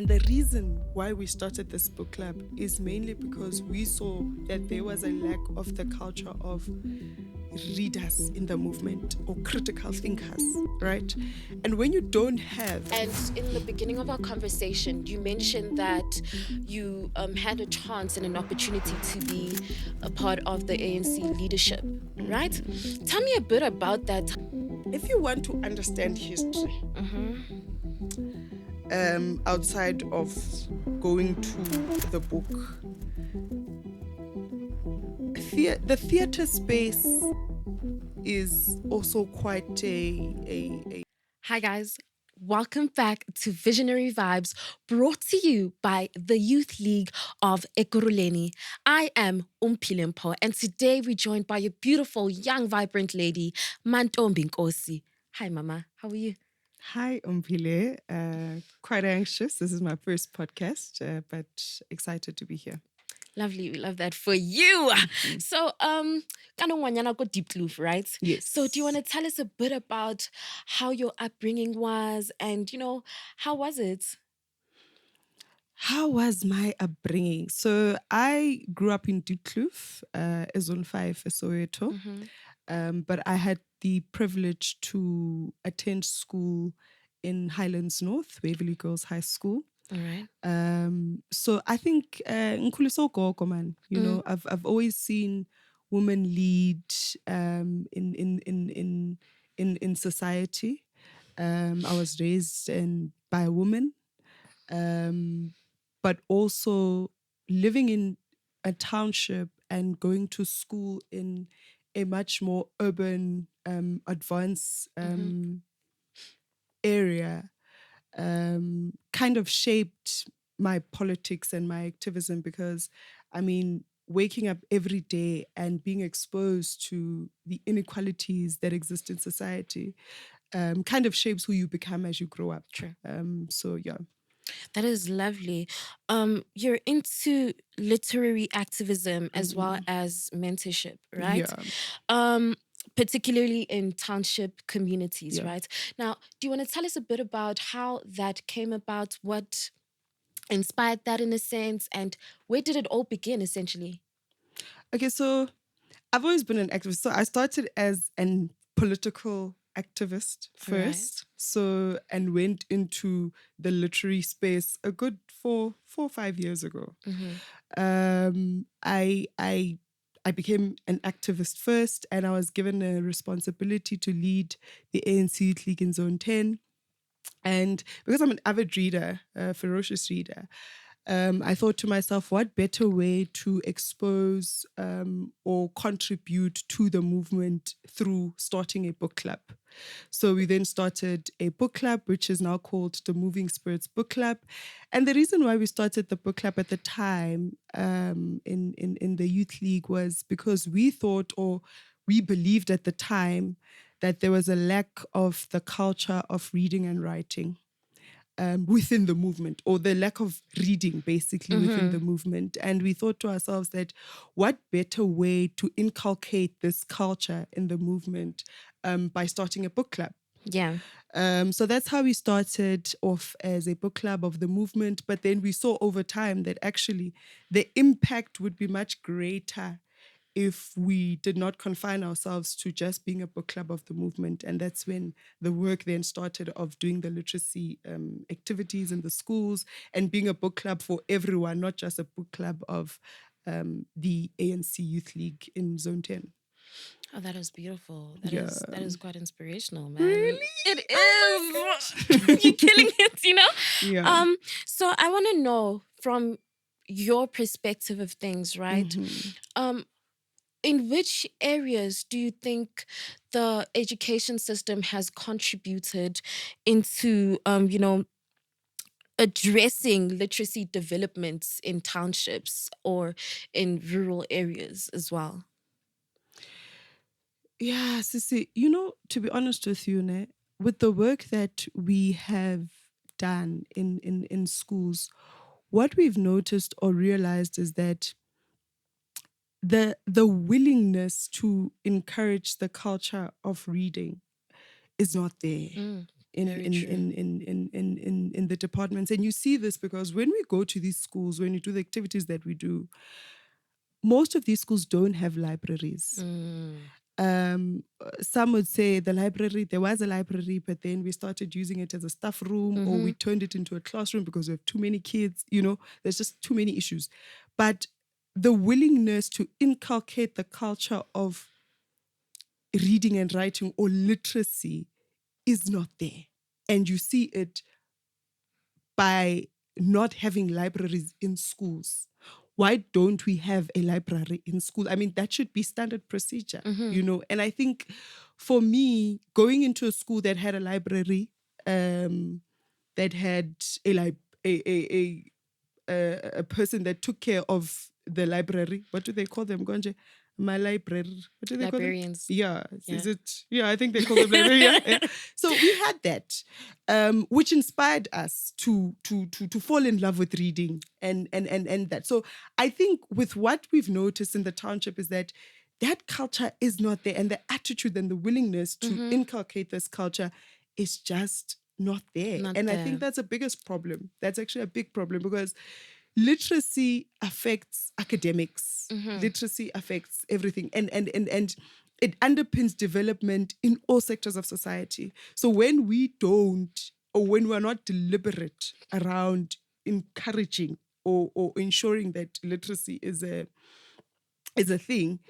And the reason why we started this book club is mainly because we saw that there was a lack of the culture of readers in the movement or critical thinkers, right? And when you don't have. And in the beginning of our conversation, you mentioned that you had a chance and an opportunity to be a part of the ANC leadership, right? Tell me a bit about that. If you want to understand history, outside of going to the book, the theatre space is also quite a. Hi, guys. Welcome back to Visionary Vibes, brought to you by the Youth League of Ekurhuleni. I am Umpilimpo, and today we're joined by a beautiful, young, vibrant lady, Mantombi Nkosi. Hi, Mama. How are you? Hi, Umpile. Quite anxious. This is my first podcast, but excited to be here. Lovely. We love that for you. So, kanongwanyana go deep kloof, right? Yes. So, do you want to tell us a bit about how your upbringing was and, how was it? How was my upbringing? So I grew up in Diepkloof, Zone 5, Soweto. But I had the privilege to attend school in Highlands North, Waverley Girls High School. All right. So I think Nkhuliso Gogo, man, I've always seen women lead in society. I was raised by a woman, but also living in a township and going to school in a much more urban, advanced area kind of shaped my politics and my activism because, I mean, waking up every day and being exposed to the inequalities that exist in society kind of shapes who you become as you grow up. True. So, yeah. That is lovely. You're into literary activism as well as mentorship, right? Yeah. Particularly in township communities, Yeah. right? Now, do you want to tell us a bit about how that came about? What inspired that in a sense? And where did it all begin, essentially? Okay, so I've always been an activist. So I started as an political activist All right. first. So and went into the literary space a good 4 or 5 years ago. I became an activist first, and I was given a responsibility to lead the ANC Youth League in Zone 10. And because I'm an avid reader, a ferocious reader, I thought to myself, what better way to expose or contribute to the movement through starting a book club? So we then started a book club, which is now called the Moving Spirits Book Club. And the reason why we started the book club at the time in the Youth League was because we thought, or we believed at the time, that there was a lack of the culture of reading and writing within the movement, or the lack of reading basically within the movement. And we thought to ourselves that what better way to inculcate this culture in the movement by starting a book club. Yeah. So that's how we started off as a book club of the movement. But then we saw over time that actually the impact would be much greater if we did not confine ourselves to just being a book club of the movement. And that's when the work then started of doing the literacy activities in the schools and being a book club for everyone, not just a book club of the ANC Youth League in Zone 10. Oh, that is beautiful. Yeah. That is quite inspirational, man. Really? It is. Oh You're killing it, Yeah. So I want to know from your perspective of things, right? In which areas do you think the education system has contributed into, addressing literacy developments in townships or in rural areas as well? Yeah, Sissy, to be honest with you, ne, with the work that we have done in schools, what we've noticed or realized is that the willingness to encourage the culture of reading is not there. Very true. In the departments. And you see this because when we go to these schools, when we do the activities that we do, most of these schools don't have libraries. Mm. Some would say the library, there was a library, but then we started using it as a staff room, or we turned it into a classroom because we have too many kids, there's just too many issues. But the willingness to inculcate the culture of reading and writing or literacy is not there. And you see it by not having libraries in schools. Why don't we have a library in school? I mean, that should be standard procedure, And I think for me, going into a school that had a library, that had a person that took care of the library. What do they call them, Gonje? My library. What do they call them? Librarians. Yeah. Yeah. Is it? Yeah, I think they call them library. Yeah. So we had that, which inspired us to fall in love with reading and that. So I think with what we've noticed in the township is that culture is not there, and the attitude and the willingness to inculcate this culture is just not there. Not And I there. think that's the biggest problem. That's actually a big problem because literacy affects academics. Literacy affects everything. And it underpins development in all sectors of society. So when we don't, or when we're not deliberate around encouraging or ensuring that literacy is a thing,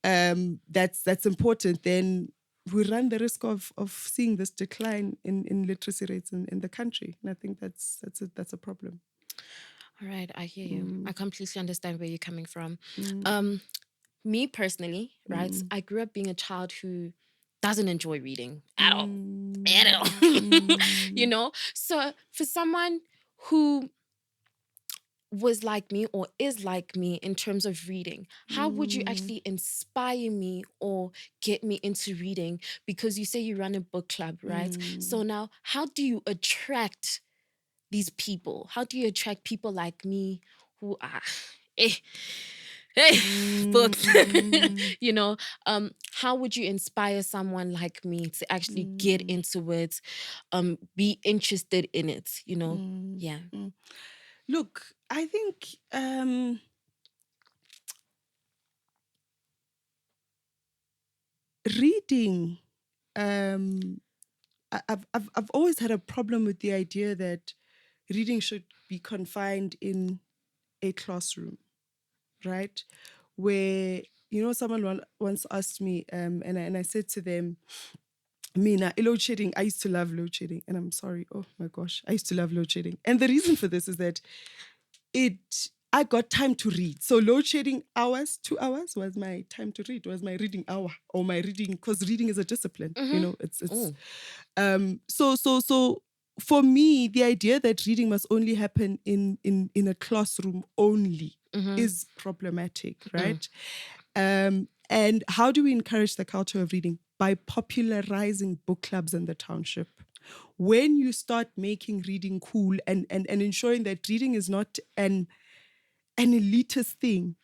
that's important, then we run the risk of seeing this decline in literacy rates in the country. And I think that's a problem. All right, I hear you. I completely understand where you're coming from. Me personally, right? I grew up being a child who doesn't enjoy reading at all. At all. So for someone who was like me or is like me in terms of reading, how would you actually inspire me or get me into reading? Because you say you run a book club, right? So now, how do you attract these people? How do you attract people like me who are books? How would you inspire someone like me to actually get into it, be interested in it? Yeah. Look, I think reading. I've always had a problem with the idea that reading should be confined in a classroom, right? Where someone once asked me, and I said to them, Mina, load shedding. I used to love load shedding, and I'm sorry. Oh my gosh, I used to love load shedding, and the reason for this is that I got time to read. So load shedding hours, 2 hours was my time to read, was my reading hour or my reading, because reading is a discipline. It's so for me, the idea that reading must only happen in a classroom only is problematic, right? And how do we encourage the culture of reading? By popularizing book clubs in the township. When you start making reading cool and ensuring that reading is not an elitist thing,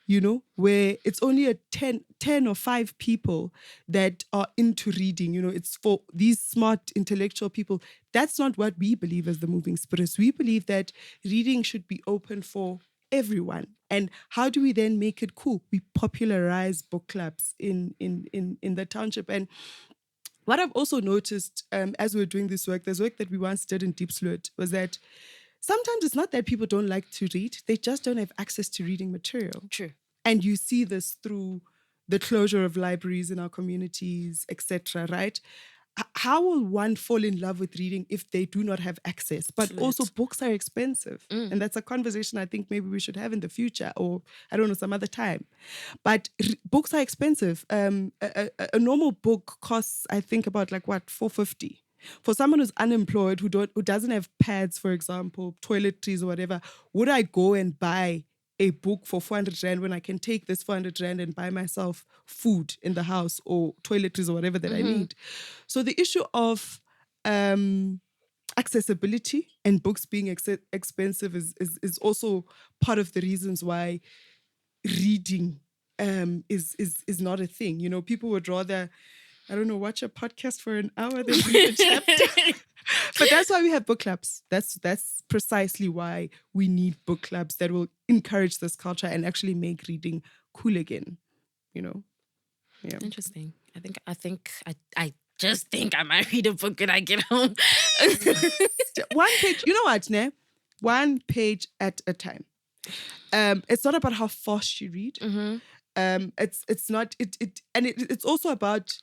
where it's only a 10 or 5 people that are into reading, it's for these smart intellectual people. That's not what we believe as the Moving Spirits. We believe that reading should be open for everyone. And how do we then make it cool? We popularize book clubs in the township. And what I've also noticed as we were doing this work, there's work that we once did in Deep Sloot, was that sometimes it's not that people don't like to read, they just don't have access to reading material. True. And you see this through the closure of libraries in our communities, etc., right? How will one fall in love with reading if they do not have access? But also books are expensive. And that's a conversation I think maybe we should have in the future, or I don't know, some other time. But books are expensive. A normal book costs, I think, about $4.50. For someone who's unemployed, who doesn't have pads, for example, toiletries or whatever, would I go and buy a book for 400 Rand when I can take this 400 Rand and buy myself food in the house or toiletries or whatever that I need? So the issue of accessibility and books being expensive is also part of the reasons why reading is not a thing. People would rather, I don't know, watch a podcast for an hour than read a chapter. But that's why we have book clubs. That's precisely why we need book clubs that will encourage this culture and actually make reading cool again. You know, yeah. Interesting. I just think I might read a book when I get home. One page. You know what, ne? One page at a time. It's not about how fast you read. Mhm. It's not it's also about,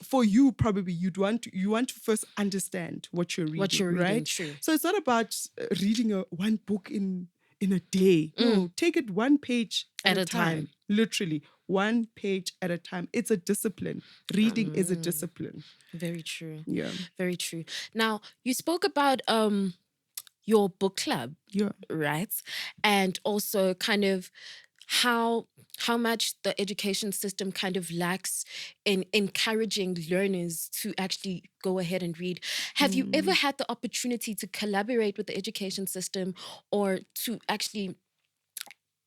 for you probably you want to first understand what you're reading, What you're reading, right? true. So it's not about reading one book in a day. No, take it one page at a time. Literally one page at a time. It's a discipline. Reading is a discipline. Very true. Yeah. Very true. Now, you spoke about your book club, Yeah. right? And also kind of how much the education system kind of lacks in encouraging learners to actually go ahead and read. Have you ever had the opportunity to collaborate with the education system, or to actually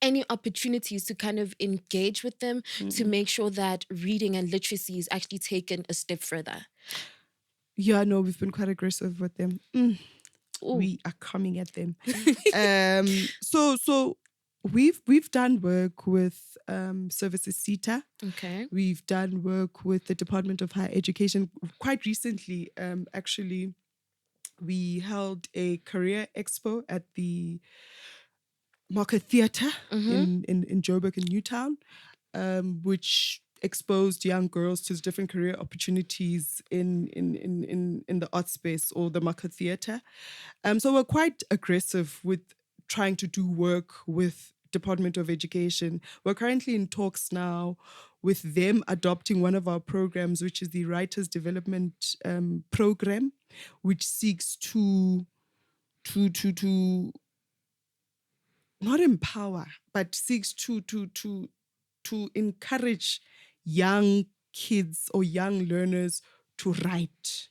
any opportunities to kind of engage with them to make sure that reading and literacy is actually taken a step further? Yeah, no, we've been quite aggressive with them. Ooh. We are coming at them. So we've done work with Services CETA. Okay. We've done work with the Department of Higher Education. Quite recently, actually, we held a career expo at the Market Theatre in Joburg and Newtown, which exposed young girls to different career opportunities in the art space or the Market Theatre. So we're quite aggressive with trying to do work with Department of Education. We're currently in talks now with them adopting one of our programs, which is the Writers Development Program, which seeks to not empower, but seeks to encourage young kids or young learners to write.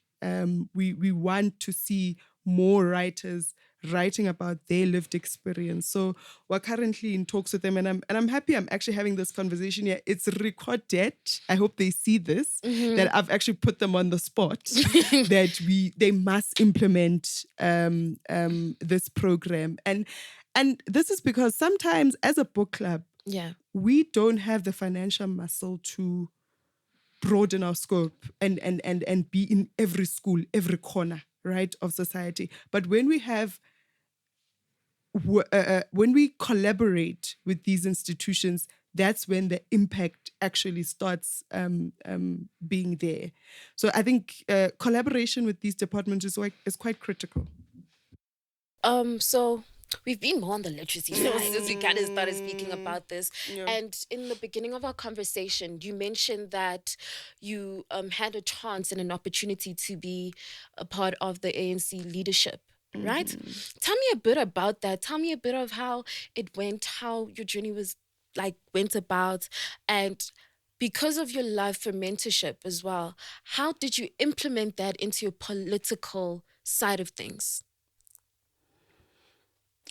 We want to see more writers writing about their lived experience. So we're currently in talks with them, and I'm happy I'm actually having this conversation here. It's recorded. I hope they see this, that I've actually put them on the spot, that they must implement this program. And this is because sometimes as a book club, Yeah. we don't have the financial muscle to broaden our scope and be in every school, every corner, right, of society. But when we have when we collaborate with these institutions, that's when the impact actually starts being there. So I think collaboration with these departments is quite critical. So we've been more on the literacy side since we kind of started speaking about this. Yeah. And in the beginning of our conversation, you mentioned that you had a chance and an opportunity to be a part of the ANC leadership, right? Tell me a bit about that. Tell me a bit of how it went, how your journey was went about, and because of your love for mentorship as well, how did you implement that into your political side of things?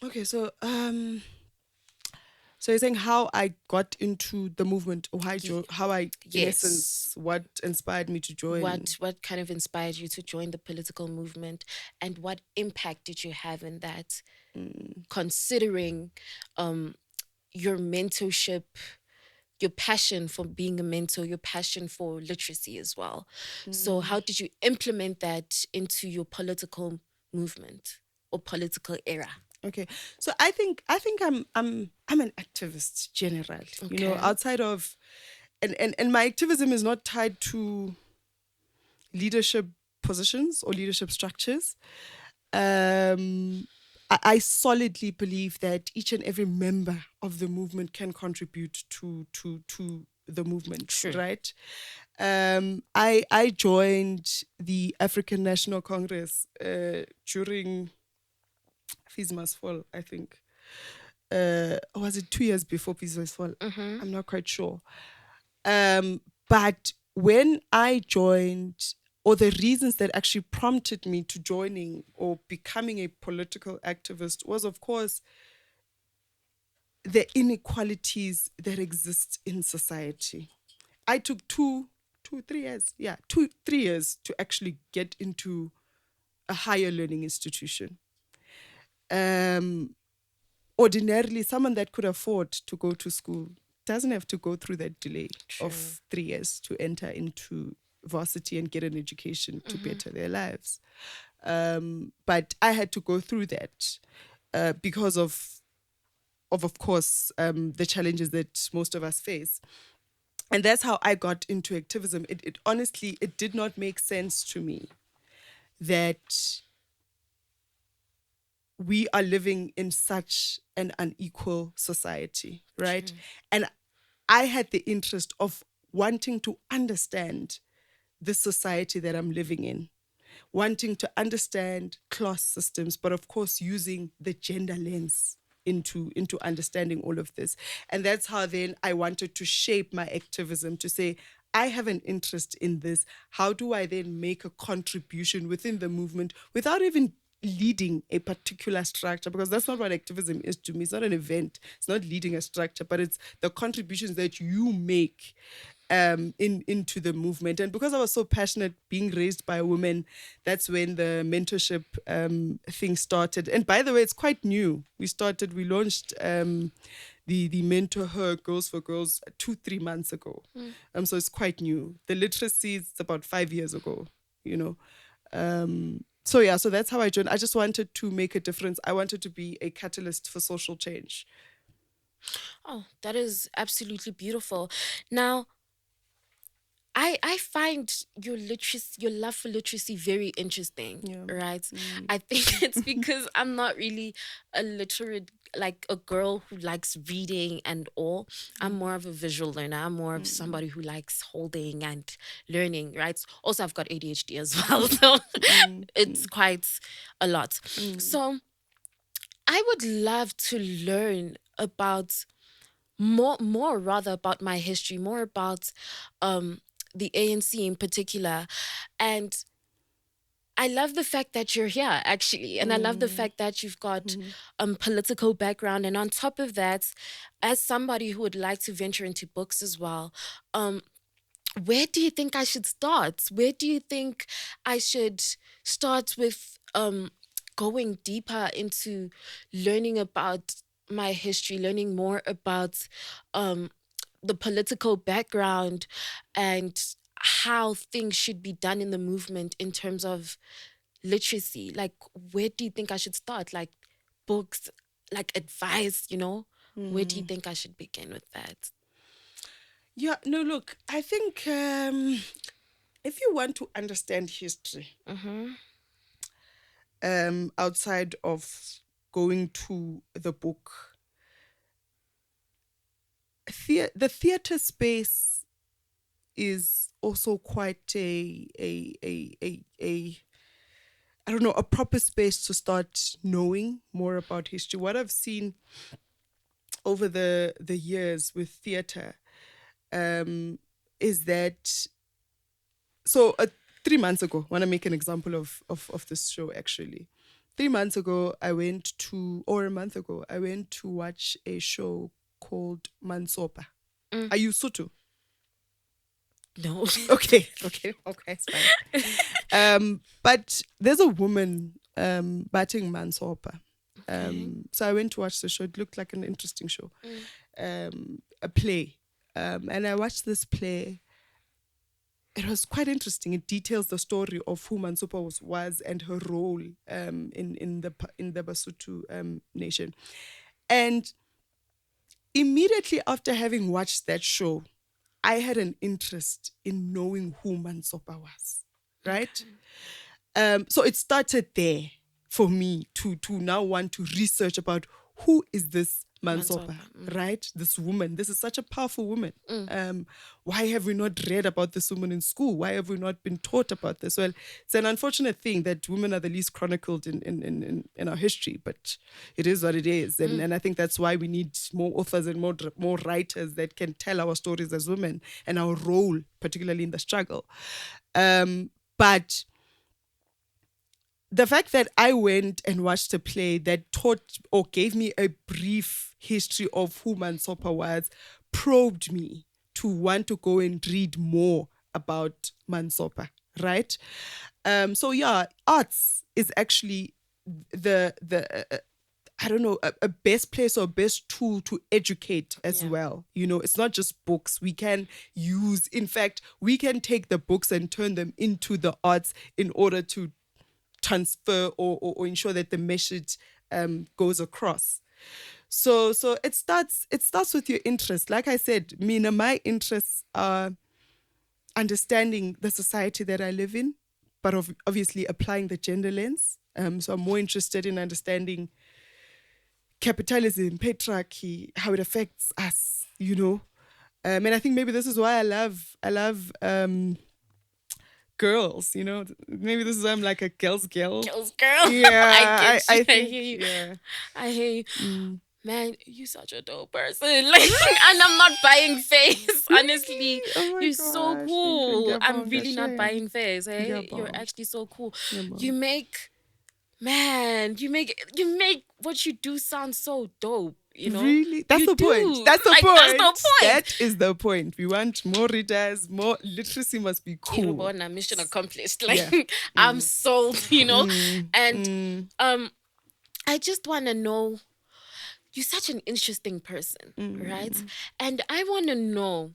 Okay, so you're saying how I got into the movement, or how I, in Yes. essence, what inspired me to join? What kind of inspired you to join the political movement, and what impact did you have in that, considering your mentorship, your passion for being a mentor, your passion for literacy as well? So how did you implement that into your political movement or political era? Okay, so I think I'm an activist generally. You know, Okay. outside of, and my activism is not tied to leadership positions or leadership structures. I solidly believe that each and every member of the movement can contribute to the movement, Sure. right? I joined the African National Congress during Fees Must Fall, I think. Or was it 2 years before Fees Must Fall? I'm not quite sure. But when I joined, or the reasons that actually prompted me to joining or becoming a political activist was, of course, the inequalities that exist in society. I took 3 years to actually get into a higher learning institution. Ordinarily, someone that could afford to go to school doesn't have to go through that delay True. of 3 years to enter into varsity and get an education to better their lives. But I had to go through that because of course, the challenges that most of us face. And that's how I got into activism. It honestly, it did not make sense to me that we are living in such an unequal society, right? True. And I had the interest of wanting to understand the society that I'm living in, wanting to understand class systems, but of course using the gender lens into understanding all of this. And that's how then I wanted to shape my activism to say, I have an interest in this. How do I then make a contribution within the movement without even leading a particular structure? Because that's not what activism is to me. It's not an event. It's not leading a structure, but it's the contributions that you make into the movement. And because I was so passionate being raised by a woman, that's when the mentorship thing started. And by the way, it's quite new. We launched the Mentor Her Girls for Girls 2-3 months ago. So it's quite new. The literacy is about 5 years ago, you know. So that's how I joined. I just wanted to make a difference. I wanted to be a catalyst for social change. Oh, that is absolutely beautiful. Now, I find your love for literacy very interesting, Yeah. right? I think it's because I'm not really a literate, like a girl who likes reading and all. I'm more of a visual learner. I'm more of somebody who likes holding and learning, right? Also, I've got ADHD as well, so it's quite a lot. So I would love to learn about more rather about my history, more about the ANC in particular. And I love the fact that you're here, actually. And I love the fact that you've got political background. And on top of that, as somebody who would like to venture into books as well, where do you think I should start? Where do you think I should start with going deeper into learning about my history, learning more about the political background and how things should be done in the movement in terms of literacy? Like, where do you think I should start? Like, books, like advice, you know? Where do you think I should begin with that? Yeah, no, look, I think if you want to understand history outside of going to the book, the theater space is also quite a I don't know, a proper space to start knowing more about history. What I've seen over the years with theater is that, so 3 months ago, I want to make an example of this show actually. 3 months ago, or a month ago, I went to watch a show called Mansopa. Are you Sutu? No. Okay, it's fine. But there's a woman batting Mansopa. So I went to watch the show. It looked like an interesting show, a play. And I watched this play. It was quite interesting. It details the story of who Mansopa was and her role in the Basotho nation. And immediately after having watched that show, I had an interest in knowing who Mansopa was, right? So it started there for me to now want to research about who is this Mansopa, right? This woman. This is such a powerful woman. Why have we not read about this woman in school? Why have we not been taught about this? Well, it's an unfortunate thing that women are the least chronicled in our history, but it is what it is. And I think that's why we need more authors and more writers that can tell our stories as women and our role, particularly in the struggle. But the fact that I went and watched a play that taught or gave me a brief history of who Mansopa was probed me to want to go and read more about Mansopa, right? So yeah, arts is actually the I don't know, a best place or best tool to educate as Yeah. well. You know, it's not just books. We can use, in fact, we can take the books and turn them into the arts in order to transfer or ensure that the message goes across. So it starts with your interest. Like I said, Mina, my interests are understanding the society that I live in, but obviously applying the gender lens. So I'm more interested in understanding capitalism, patriarchy, how it affects us, you know. And I think maybe this is why I love girls, you know. Maybe this is why I'm like a girl's girl. Girls, girl. I Yeah, I, get you. I I think hear you. yeah. I hear you. Mm. Man, you such a dope person. Like, and I'm not buying face. Honestly, Really? Oh my you're so gosh. cool. I'm Ngiyabonga, really not shame. buying face. Hey, you're Ngiyabonga. actually so cool. You Ngiyabonga. make Man, you make what you do sound so dope, you know? Really? That's You the point. do. That's the Like, that's the point. point. That is the point. We want more readers, more literacy must be cool. Kiribona, mission accomplished. Yeah. Like, I'm Mm. sold, you know? Mm. And Mm. um I just want to know, you're such an interesting person, right? Mm. And I want to know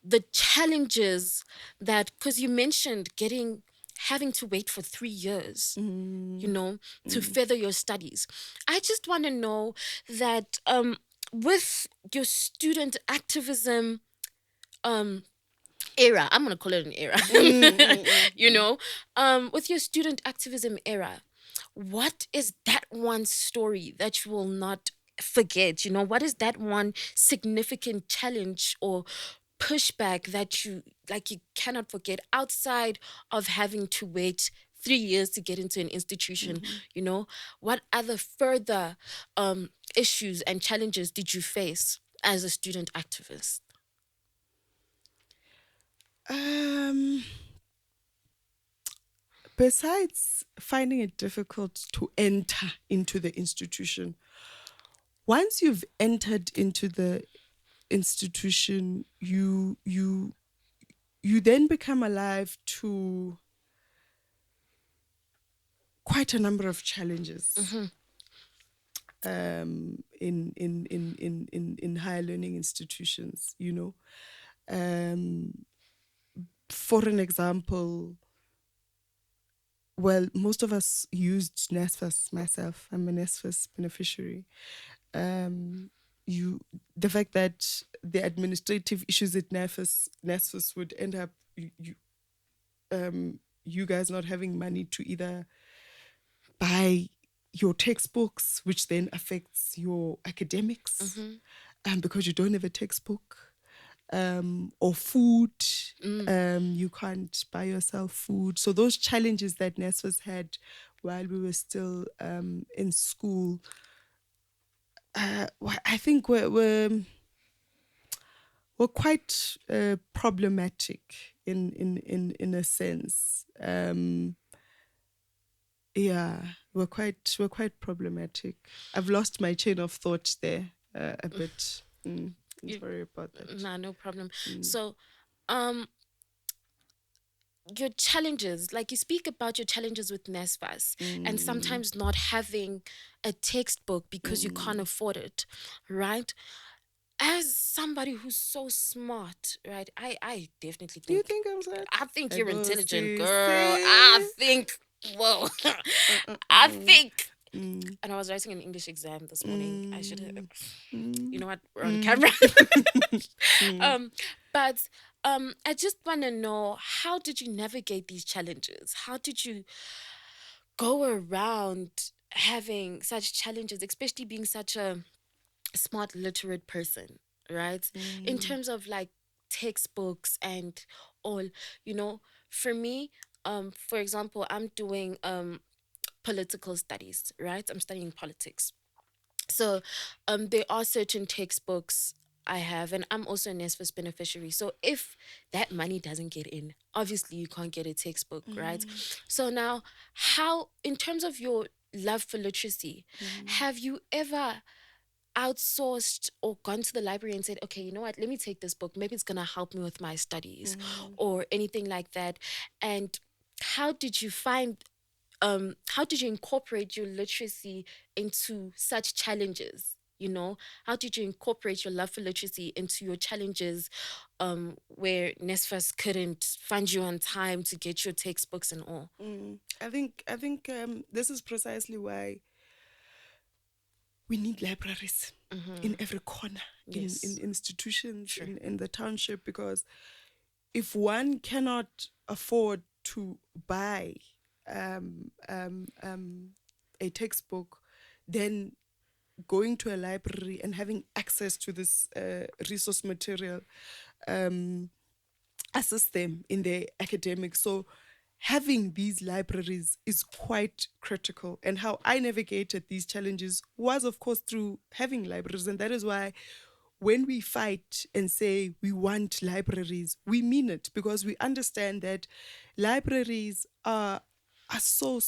the challenges that, because you mentioned having to wait for 3 years, you Mm. know, to Mm. further your studies. I just want to know that with your student activism um era, I'm gonna call it an era, Mm. Mm. you Mm. know, with your student activism era, what is that one story that you will not forget? You know, what is that one significant challenge or pushback that you cannot forget, outside of having to wait 3 years to get into an institution? Mhm. You know, what other further issues and challenges did you face as a student activist? Um, Besides finding it difficult to enter into the institution, once you've entered into the institution, you then become alive to quite a number of challenges Mm-hmm. in higher learning institutions. You know, for an example, well, most of us used NSFAS. Myself, I'm a NSFAS beneficiary. Um, you, the fact that the administrative issues at NSFAS would end up you guys not having money to either buy your textbooks, which then affects your academics, Mm-hmm. because you don't have a textbook, or food. Mm. You can't buy yourself food. So those challenges that NSFAS had while we were still in school, I think were quite problematic in a sense. Yeah, we're quite problematic. I've lost my chain of thought there a bit. I'm You, sorry about that. nah, no problem. Mm. So, um, your challenges, like you speak about your challenges with NSFAS and Mm. sometimes not having a textbook because you can't Mm. afford it, right? As somebody who's so smart, right? I definitely You think, think I'm sad? I think I you're go intelligent, see, girl. I see. think, whoa, I Mm. think. Mm. And I was writing an English exam this morning. I should have, Mm. Mm. you know what? We're on Mm. camera. Mm. um, but I just want to know, how did you navigate these challenges? How did you go around having such challenges, especially being such a smart, literate person, right? In Mm. terms of like textbooks and all, you know, for me, for example, I'm doing political studies, right? I'm studying politics. So there are certain textbooks I have, and I'm also an NSFAS beneficiary. So if that money doesn't get in, obviously you can't get a textbook, right? Mm. So now, how, in terms of your love for literacy, Mm. have you ever outsourced or gone to the library and said, okay, you know what, let me take this book. Maybe it's going to help me with my studies Mm. or anything like that. And how did you find, how did you incorporate your literacy into such challenges? You know, how did you incorporate your love for literacy into your challenges, where Nesfas couldn't find you on time to get your textbooks and all? I think this is precisely why we need libraries in every corner, in Yes, institutions, sure. in the township, because if one cannot afford to buy um, um, um, a textbook, then going to a library and having access to this resource material um, assist them in their academics. So having these libraries is quite critical. And how I navigated these challenges was, of course, through having libraries. And that is why when we fight and say we want libraries, we mean it, because we understand that libraries are so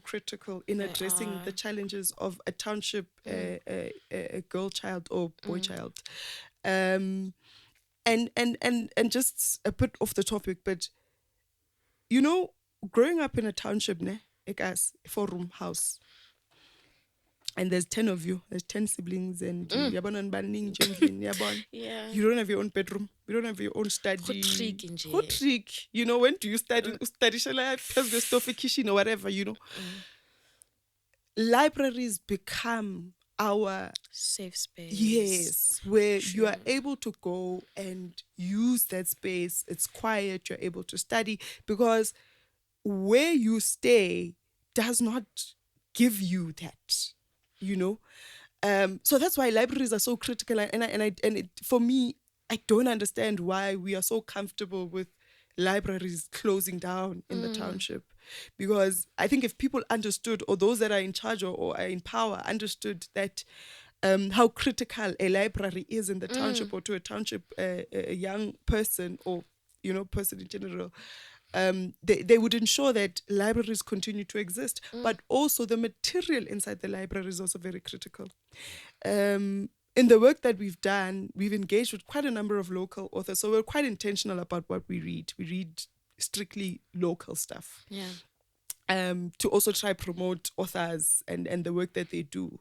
critical in They addressing are. the challenges of a township a girl child or boy child. Um, and just a bit off the topic, but you know, growing up in a township, ne, ekas, four-room house, and there's 10 of you, there's 10 siblings, and yabon and banning jendlin, yabon. Yeah. You don't have your own bedroom, you don't have your own study. Goed nje. Hot trick, you know, when do you study? Study because the stuff kitchen or whatever, you know. Libraries become our, Safe space. yes, where you Sure. are able to go and use that space. It's quiet, you're able to study, because where you stay does not give you that, you know. So that's why libraries are so critical. For me, I don't understand why we are so comfortable with libraries closing down in the township, because I think if people understood, or those that are in charge or are in power understood that how critical a library is in the township, or to a township a young person, or you know, person in general, they would ensure that libraries continue to exist. But also the material inside the library is also very critical. In the work that we've done, we've engaged with quite a number of local authors, so we're quite intentional about what we read. We read strictly local stuff, Yeah. to also try promote authors and the work that they do.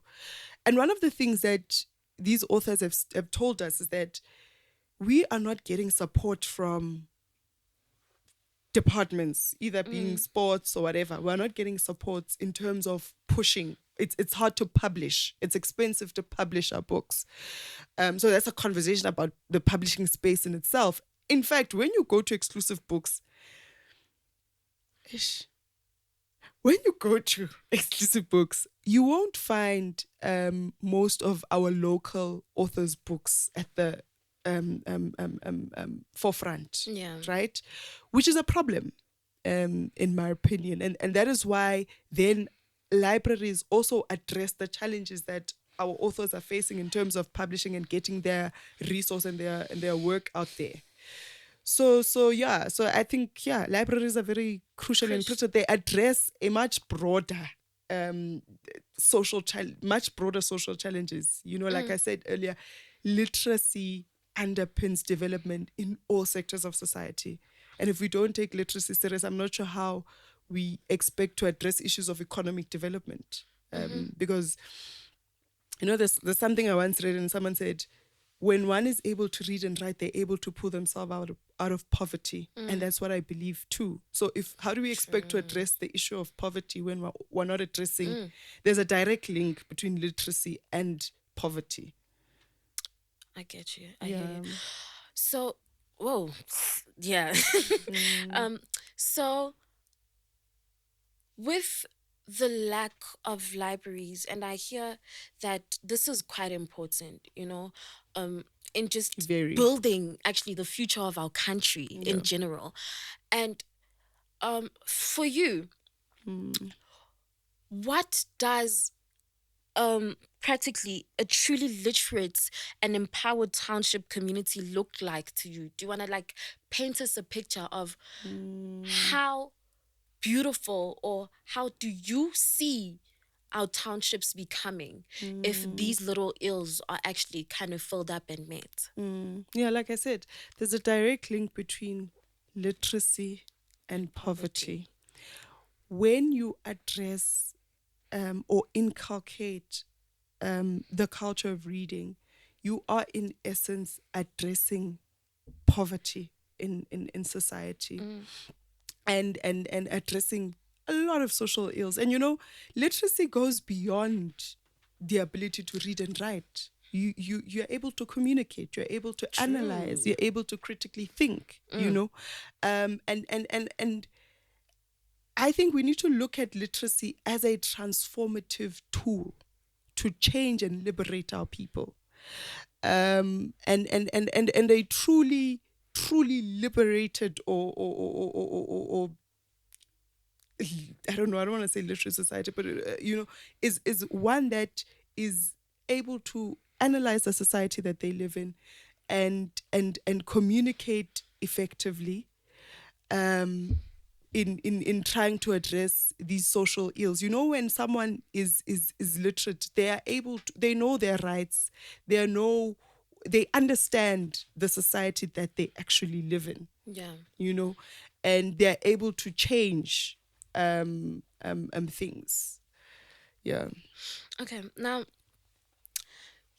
And one of the things that these authors have told us is that we are not getting support from departments, either being sports or whatever. We're not getting support in terms of pushing. It's hard to publish. It's expensive to publish our books. So that's a conversation about the publishing space in itself. In fact, when you go to exclusive books, ish, when you go to exclusive books, you won't find most of our local authors' books at the forefront, Yeah. right? Which is a problem, in my opinion. And that is why then libraries also address the challenges that our authors are facing in terms of publishing and getting their resource and their work out there. So I think, yeah, libraries are very crucial and critical. They address a much broader um much broader social challenges. You know, like I said earlier, literacy underpins development in all sectors of society. And if we don't take literacy serious, I'm not sure how we expect to address issues of economic development. Because you know, there's something I once read, and someone said, when one is able to read and write, they're able to pull themselves out of poverty. And that's what I believe too. So if how do we expect to address the issue of poverty when we're not addressing, there's a direct link between literacy and poverty. I get you. I hear you. Yeah. So, whoa, yeah. um, so with the lack of libraries, and I hear that this is quite important, you know, in just Very. building actually the future of our country Yeah. in general. And for you, what does practically a truly literate and empowered township community look like to you? Do you want to like paint us a picture of how beautiful, or how do you see our townships becoming if Mm, these little ills are actually kind of filled up and met? yeah, like I said, there's a direct link between literacy And and poverty. poverty. When you address or inculcate the culture of reading, you are in essence addressing poverty in society, Mm, and addressing a lot of social ills. And you know, literacy goes beyond the ability to read and write. You're able to communicate, you're able to analyze, true. you're able to critically think, you Mm, know. And I think we need to look at literacy as a transformative tool to change and liberate our people. And a truly liberated or I don't know, I don't want to say literate society, but you know, is one that is able to analyze the society that they live in, and communicate effectively, um in trying to address these social ills. You know, when someone is literate, they are able to, they know their rights, they understand the society that they actually live in, yeah. you know, and they're able to change things. Yeah. Okay. Now,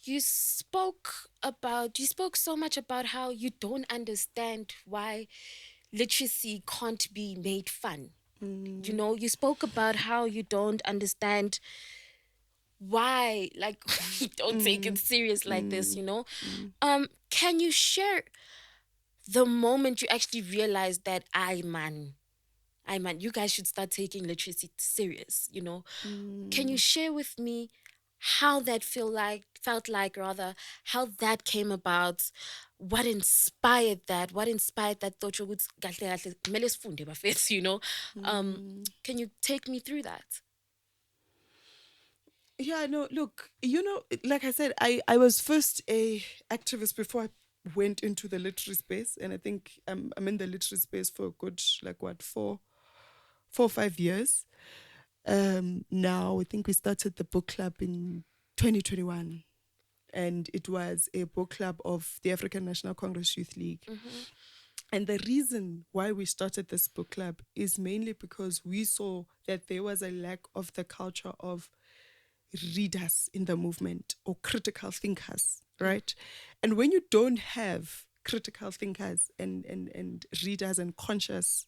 you spoke so much about how you don't understand why literacy can't be made fun. You Mm, know, you spoke about how you don't understand why, like, we don't take it mm, serious like this, mm, you know. mm, Can you share the moment you actually realized that I man, you guys should start taking literacy serious, you know? Can you mm. share with me how that felt like rather, how that came about, what inspired that thought yokuthi kahle kahle kumele sifunde bafethu, you know? Can you take me through that? Yeah, no, look, you know, like I said, I was first a activist before I went into the literary space, and I think I'm in the literary space for a good, like, what, 4 or 5 years. Now I think we started the book club in 2021, and it was a book club of the African National Congress Youth League. Mm-hmm. And the reason why we started this book club is mainly because we saw that there was a lack of the culture of readers in the movement, or critical thinkers, right? And when you don't have critical thinkers and readers and conscious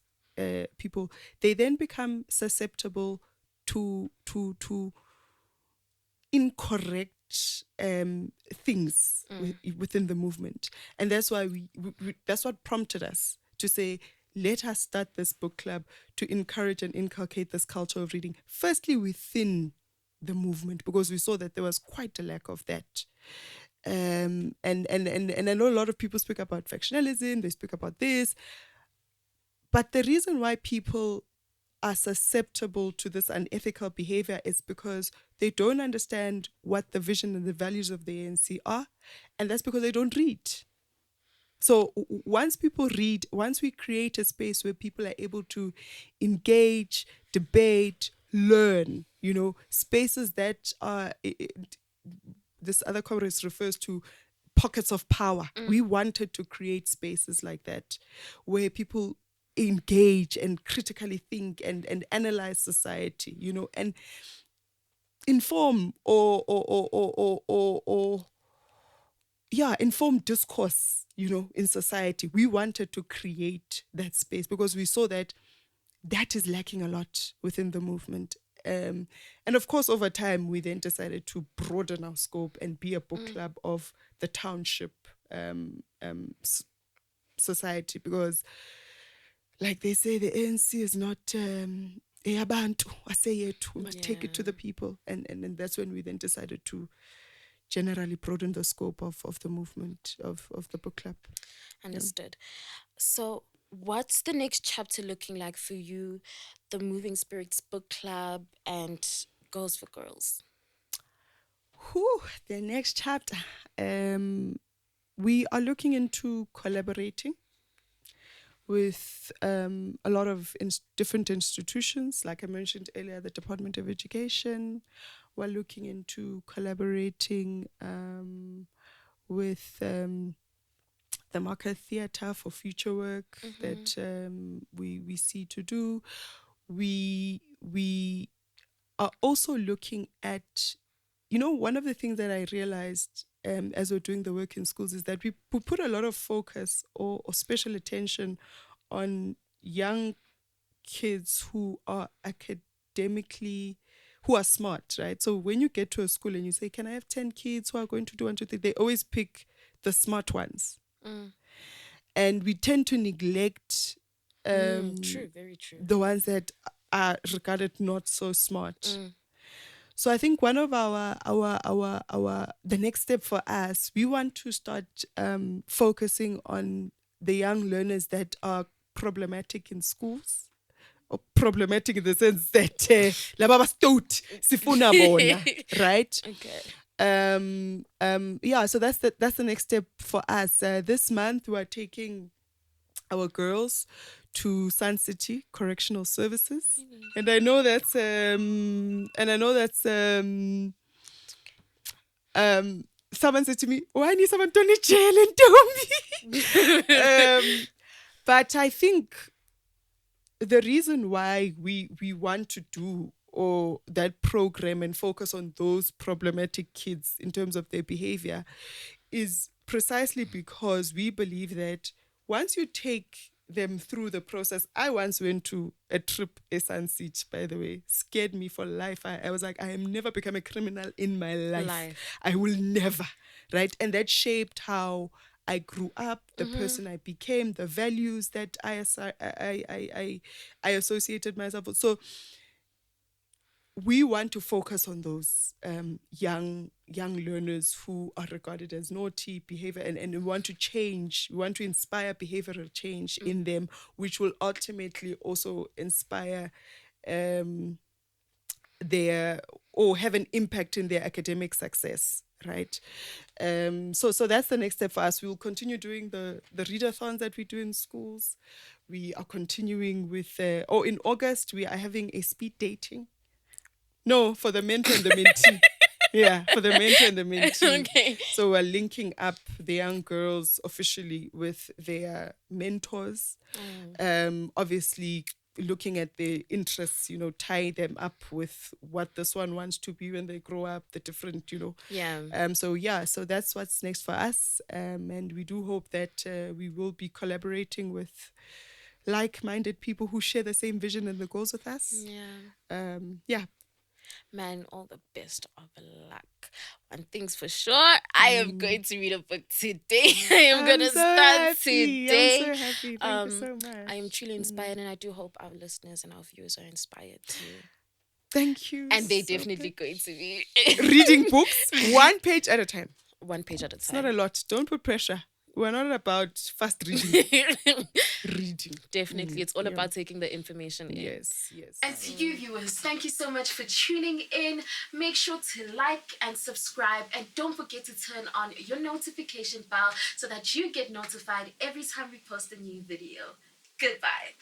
people, they then become susceptible to incorrect things Mm, within the movement. And that's why that's what prompted us to say, let us start this book club to encourage and inculcate this culture of reading, firstly within the movement, because we saw that there was quite a lack of that. And I know a lot of people speak about factionalism, they speak about this, but the reason why people are susceptible to this unethical behavior is because they don't understand what the vision and the values of the ANC are, and that's because they don't read. So once people read, once we create a space where people are able to engage, debate, learn, you know, spaces that are, this other comrades refers to pockets of power. mm, We wanted to create spaces like that where people engage and critically think and analyze society, you know, and inform or yeah, inform discourse, you know, in society. We wanted to create that space because we saw that that is lacking a lot within the movement. And of course, over time, we then decided to broaden our scope and be a book mm, club of the township society, because, like they say, the ANC is not eyabantu, aseyethu. We must take it to the yeah, people. And that's when we then decided to generally broaden the scope of the movement of the book club. Yeah. understood. So, what's the next chapter looking like for you, the Moving Spirits Book Club and Girls for Girls? Whew, the next chapter. We are looking into collaborating with a lot of different institutions. Like I mentioned earlier, the Department of Education. We're looking into collaborating with the Market Theatre for future work Mm-hmm. that we see to do. We are also looking at, one of the things that I realized as we're doing the work in schools is that we put a lot of focus or special attention on young kids who are academically who are smart, right? So when you get to a school and you say, "Can I have 10 kids who are going to do 1, 2, 3?" They always pick the smart ones, Mm. and we tend to neglect True, very true. the ones that are regarded not so smart. Mm. So I think one of our the next step for us, we want to start focusing on the young learners that are problematic in schools, or problematic in the sense that laba bastout sifuna bona, right? Okay. Yeah, so that's the next step for us. This month we're taking our girls to Sun City Correctional Services. And I know that's someone said to me, "Why need someone to jail and but I think the reason why we want to do or that program and focus on those problematic kids in terms of their behavior is precisely because we believe that once you take them through the process. I once went to a trip in Sunset, by the way, scared me for life. I was like, I am never become a criminal in my life. Life. I will never, right? And that shaped how I grew up, the Mm-hmm. person I became, the values that I associated myself with. So we want to focus on those young learners who are regarded as naughty behavior, and we want to change, we want to inspire behavioral change in them, which will ultimately also inspire their or have an impact in their academic success, right? So that's the next step for us. We will continue doing the readathons that we do in schools. We are continuing with in August we are having a speed dating. No, for the mentor and the mentee. Yeah, for the mentor and the mentee. Okay. So we're linking up the young girls officially with their mentors. Obviously, looking at their interests, tie them up with what this one wants to be when they grow up, the different. Yeah. So that's what's next for us. And we do hope that we will be collaborating with like-minded people who share the same vision and the goals with us. Yeah. Yeah. Man, all the best of luck. One thing's for sure, I am going to read a book today. I am I'm gonna so start happy. I'm today. so happy. Thank you so much. I am truly inspired, and I do hope our listeners and our viewers are inspired too. Thank you And they so definitely much. going to be Reading books one page at a time. one page at a It's not a time. lot. Don't put pressure. We're not about fast reading. Reading. Definitely, it's all Yeah. about taking the information in. Yes. And to you viewers, thank you so much for tuning in. Make sure to like and subscribe, and don't forget to turn on your notification bell so that you get notified every time we post a new video. Goodbye.